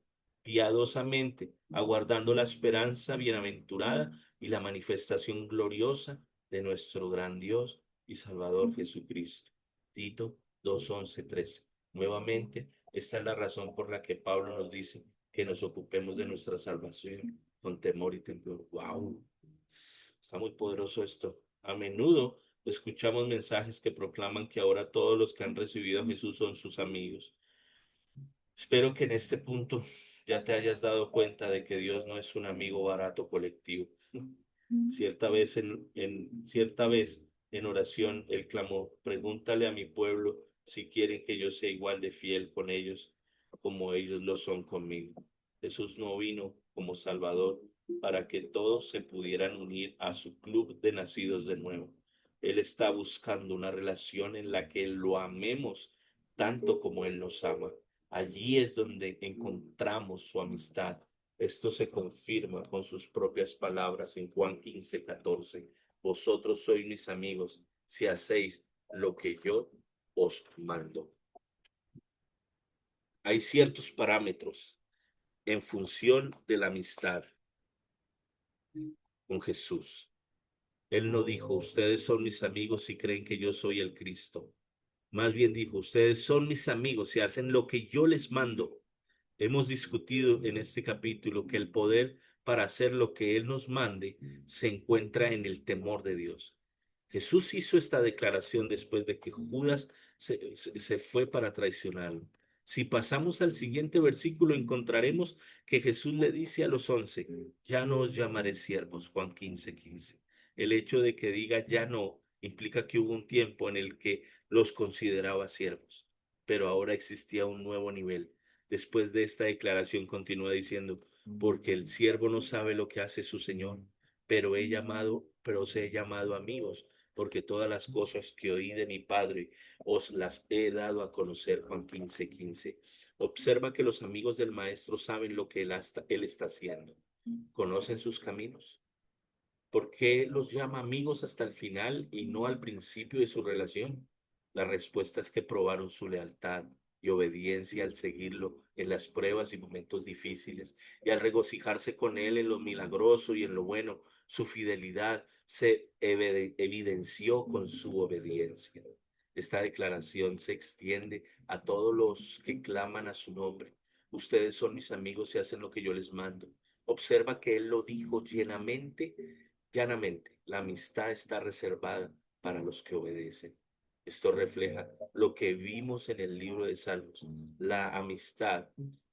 piadosamente, aguardando la esperanza bienaventurada y la manifestación gloriosa de nuestro gran Dios y Salvador Jesucristo. Tito 2:11-13. Nuevamente, esta es la razón por la que Pablo nos dice que nos ocupemos de nuestra salvación con temor y temblor. ¡Wow! Está muy poderoso esto. A menudo escuchamos mensajes que proclaman que ahora todos los que han recibido a Jesús son sus amigos. Espero que en este punto ya te hayas dado cuenta de que Dios no es un amigo barato colectivo. Cierta vez en oración, él clamó: pregúntale a mi pueblo si quieren que yo sea igual de fiel con ellos como ellos lo son conmigo. Jesús no vino como Salvador para que todos se pudieran unir a su club de nacidos de nuevo. Él está buscando una relación en la que lo amemos tanto como Él nos ama. Allí es donde encontramos su amistad. Esto se confirma con sus propias palabras en Juan 15:14. Vosotros sois mis amigos si hacéis lo que yo os mando. Hay ciertos parámetros en función de la amistad con Jesús. Él no dijo: ustedes son mis amigos si creen que yo soy el Cristo. Más bien dijo: ustedes son mis amigos si hacen lo que yo les mando. Hemos discutido en este capítulo que el poder para hacer lo que Él nos mande se encuentra en el temor de Dios. Jesús hizo esta declaración después de que Judas se fue para traicionarlo. Si pasamos al siguiente versículo, encontraremos que Jesús le dice a los 11, ya no os llamaré siervos, Juan 15:15. El hecho de que diga ya no implica que hubo un tiempo en el que los consideraba siervos, pero ahora existía un nuevo nivel. Después de esta declaración continúa diciendo, porque el siervo no sabe lo que hace su señor, pero os he llamado amigos, porque todas las cosas que oí de mi Padre os las he dado a conocer. Juan 15:15. Observa que los amigos del maestro saben lo que él está haciendo, conocen sus caminos. ¿Por qué los llama amigos hasta el final y no al principio de su relación? La respuesta es que probaron su lealtad y obediencia al seguirlo en las pruebas y momentos difíciles, y al regocijarse con él en lo milagroso y en lo bueno. Su fidelidad se evidenció con su obediencia. Esta declaración se extiende a todos los que claman a su nombre. Ustedes son mis amigos y hacen lo que yo les mando. Observa que él lo dijo llanamente. La amistad está reservada para los que obedecen. Esto refleja lo que vimos en el libro de Salmos. La amistad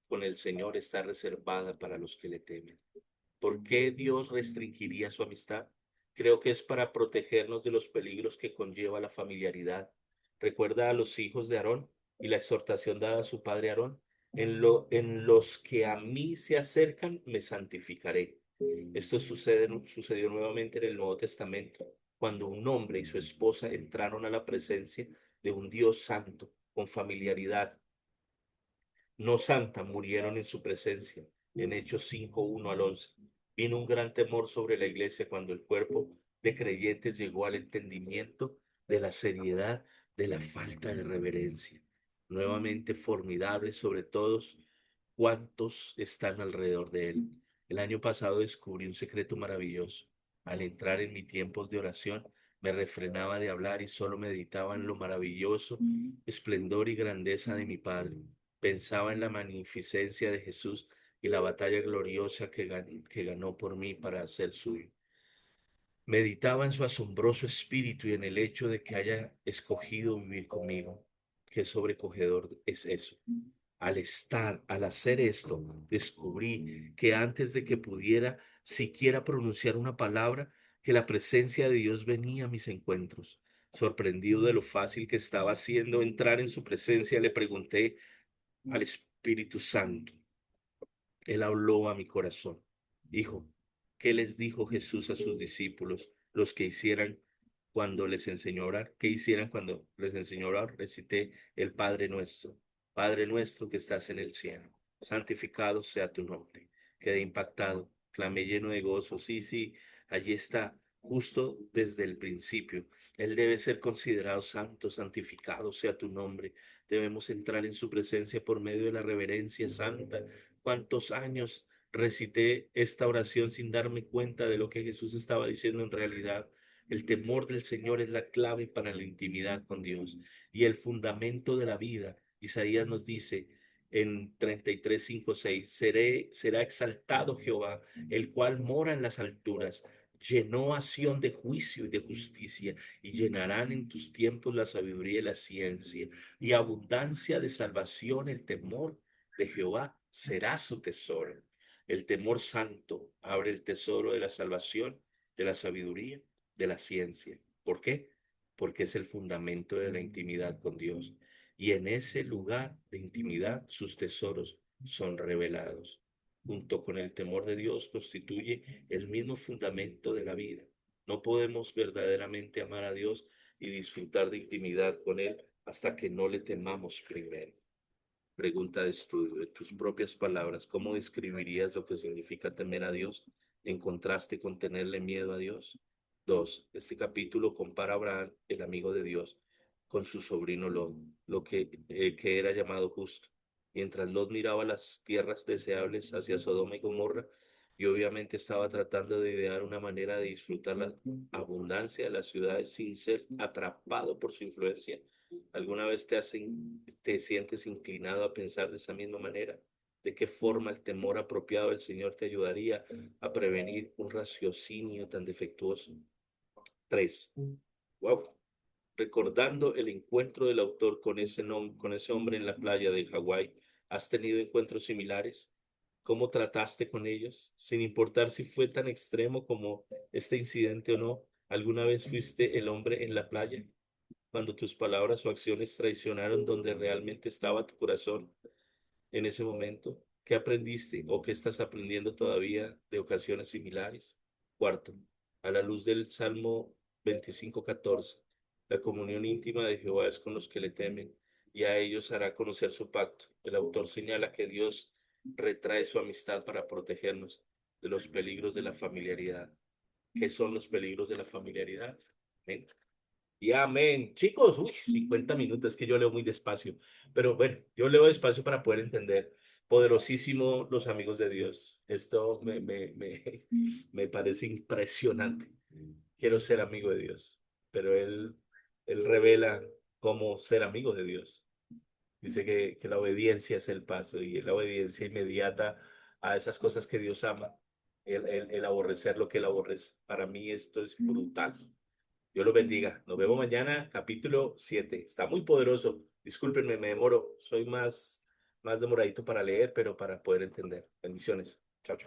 con el Señor está reservada para los que le temen. ¿Por qué Dios restringiría su amistad? Creo que es para protegernos de los peligros que conlleva la familiaridad. Recuerda a los hijos de Aarón y la exhortación dada a su padre Aarón. En los que a mí se acercan, me santificaré. Esto sucedió nuevamente en el Nuevo Testamento, cuando un hombre y su esposa entraron a la presencia de un Dios santo, con familiaridad, no santa, murieron en su presencia. En Hechos 5:1 al 11. Vino un gran temor sobre la iglesia cuando el cuerpo de creyentes llegó al entendimiento de la seriedad de la falta de reverencia. Nuevamente formidable sobre todos cuantos están alrededor de él. El año pasado descubrí un secreto maravilloso. Al entrar en mis tiempos de oración, me refrenaba de hablar y solo meditaba en lo maravilloso, esplendor y grandeza de mi Padre. Pensaba en la magnificencia de Jesús y la batalla gloriosa que ganó por mí para ser suyo. Meditaba en su asombroso espíritu y en el hecho de que haya escogido vivir conmigo. Qué sobrecogedor es eso. Al hacer esto, descubrí que antes de que pudiera siquiera pronunciar una palabra, que la presencia de Dios venía a mis encuentros. Sorprendido de lo fácil que estaba haciendo entrar en su presencia, le pregunté al Espíritu Santo. Él habló a mi corazón. Hijo, ¿qué les dijo Jesús a sus discípulos, los que hicieran cuando les enseñó a orar? ¿Qué hicieran cuando les enseñó a orar? Recité el Padre Nuestro. Padre nuestro que estás en el cielo, santificado sea tu nombre. Quedé impactado, clamé lleno de gozo. Sí, sí, allí está, justo desde el principio. Él debe ser considerado santo, santificado sea tu nombre. Debemos entrar en su presencia por medio de la reverencia santa. ¿Cuántos años recité esta oración sin darme cuenta de lo que Jesús estaba diciendo en realidad? El temor del Señor es la clave para la intimidad con Dios y el fundamento de la vida. Isaías nos dice en 33:5-6, será exaltado Jehová, el cual mora en las alturas. Llenó a Sión de juicio y de justicia, y llenarán en tus tiempos la sabiduría y la ciencia, y abundancia de salvación. El temor de Jehová será su tesoro. El temor santo abre el tesoro de la salvación, de la sabiduría, de la ciencia. ¿Por qué? Porque es el fundamento de la intimidad con Dios. Y en ese lugar de intimidad sus tesoros son revelados. Junto con el temor de Dios constituye el mismo fundamento de la vida. No podemos verdaderamente amar a Dios y disfrutar de intimidad con Él hasta que no le temamos primero. Pregunta de estudio. En tus propias palabras, ¿cómo describirías lo que significa temer a Dios en contraste con tenerle miedo a Dios? 2. Este capítulo compara a Abraham, el amigo de Dios, con su sobrino Lot, que era llamado justo. Mientras Lot miraba las tierras deseables hacia Sodoma y Gomorra, y obviamente estaba tratando de idear una manera de disfrutar la abundancia de las ciudades sin ser atrapado por su influencia. ¿Alguna vez te sientes inclinado a pensar de esa misma manera? ¿De qué forma el temor apropiado del Señor te ayudaría a prevenir un raciocinio tan defectuoso? 3. Wow. recordando el encuentro del autor con ese hombre en la playa de Hawái, ¿has tenido encuentros similares? ¿Cómo trataste con ellos? Sin importar si fue tan extremo como este incidente o no, ¿alguna vez fuiste el hombre en la playa? Cuando tus palabras o acciones traicionaron donde realmente estaba tu corazón en ese momento. ¿Qué aprendiste o qué estás aprendiendo todavía de ocasiones similares? Cuarto, a la luz del Salmo 25:14, la comunión íntima de Jehová es con los que le temen y a ellos hará conocer su pacto. El autor señala que Dios retrae su amistad para protegernos de los peligros de la familiaridad. ¿Qué son los peligros de la familiaridad? Amén. Y amén. Chicos, uy, 50 minutos, es que yo leo muy despacio. Pero bueno, yo leo despacio para poder entender. Poderosísimo los amigos de Dios. Esto me parece impresionante. Quiero ser amigo de Dios, pero él revela cómo ser amigo de Dios. Dice que la obediencia es el paso y la obediencia inmediata a esas cosas que Dios ama. El aborrecer lo que él aborrece. Para mí esto es brutal. Dios los bendiga. Nos vemos mañana, capítulo 7. Está muy poderoso. Discúlpenme, me demoro. Soy más demoradito para leer, pero para poder entender. Bendiciones. Chao, chao.